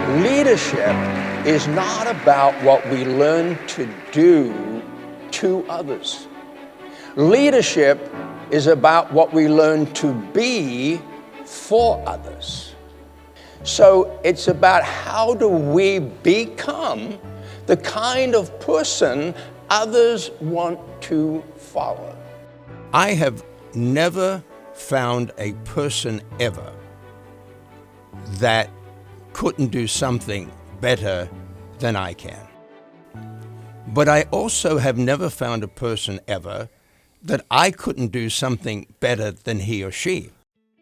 Leadership is not about what we learn to do to others. Leadership is about what we learn to be for others. So it's about how do we become the kind of person others want to follow. I have never found a person ever that couldn't do something better than I can. But I also have never found a person ever that I couldn't do something better than he or she.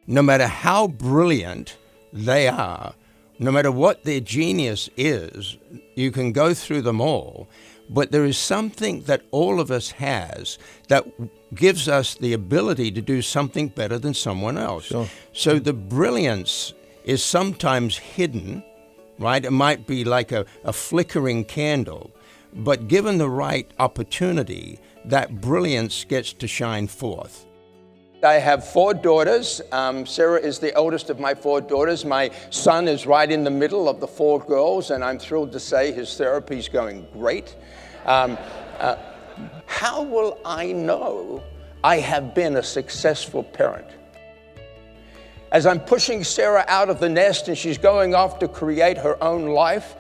No matter how brilliant they are, no matter what their genius is, you can go through them all, but there is something that all of us has that gives us the ability to do something better than someone else. Sure. So the brilliance is sometimes hidden, right? It might be like a flickering candle, but given the right opportunity, that brilliance gets to shine forth. I have 4 daughters. Sarah is the oldest of my 4 daughters. My son is right in the middle of the 4 girls, and I'm thrilled to say his therapy is going great. How will I know I have been a successful parent? As I'm pushing Sarah out of the nest and she's going off to create her own life,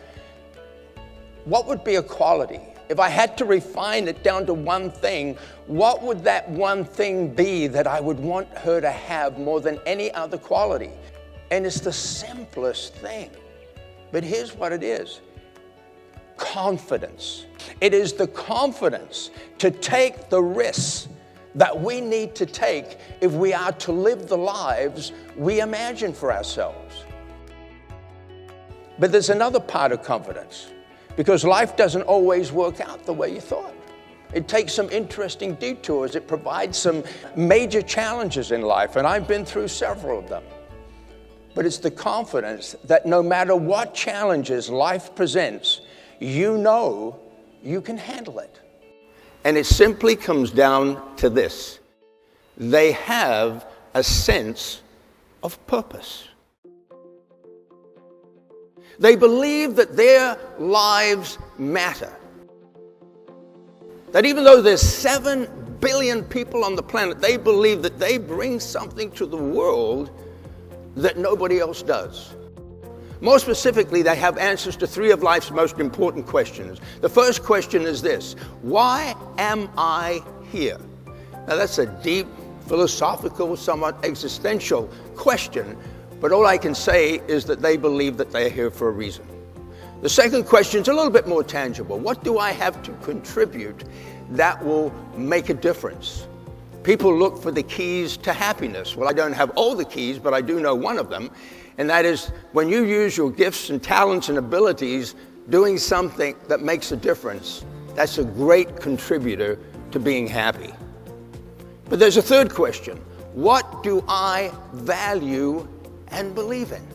what would be a quality? If I had to refine it down to one thing, what would that one thing be that I would want her to have more than any other quality? And it's the simplest thing. But here's what it is. Confidence. It is the confidence to take the risks that we need to take if we are to live the lives we imagine for ourselves. But there's another part of confidence, because life doesn't always work out the way you thought. It takes some interesting detours. It provides some major challenges in life, and I've been through several of them. But it's the confidence that no matter what challenges life presents, you know you can handle it. And it simply comes down to this. They have a sense of purpose. They believe that their lives matter. That even though there's 7 billion people on the planet, they believe that they bring something to the world that nobody else does. More specifically, they have answers to 3 of life's most important questions. The first question is this: why am I here? Now that's a deep, philosophical, somewhat existential question, but all I can say is that they believe that they're here for a reason. The second question is a little bit more tangible. What do I have to contribute that will make a difference? People look for the keys to happiness. Well, I don't have all the keys, but I do know one of them, and that is when you use your gifts and talents and abilities doing something that makes a difference, that's a great contributor to being happy. But there's a third question. What do I value and believe in?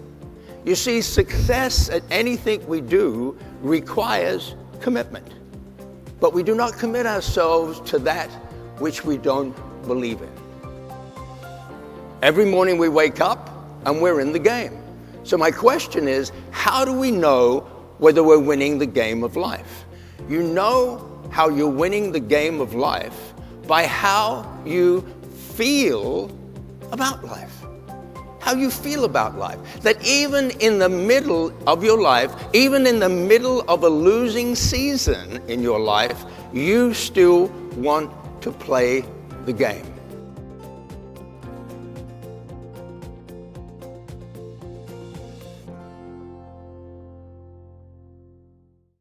You see, success at anything we do requires commitment. But we do not commit ourselves to that which we don't believe in. Every morning we wake up and we're in the game. So my question is, how do we know whether we're winning the game of life? You know how you're winning the game of life by how you feel about life. How you feel about life. That even in the middle of your life, even in the middle of a losing season in your life, you still want to play the game.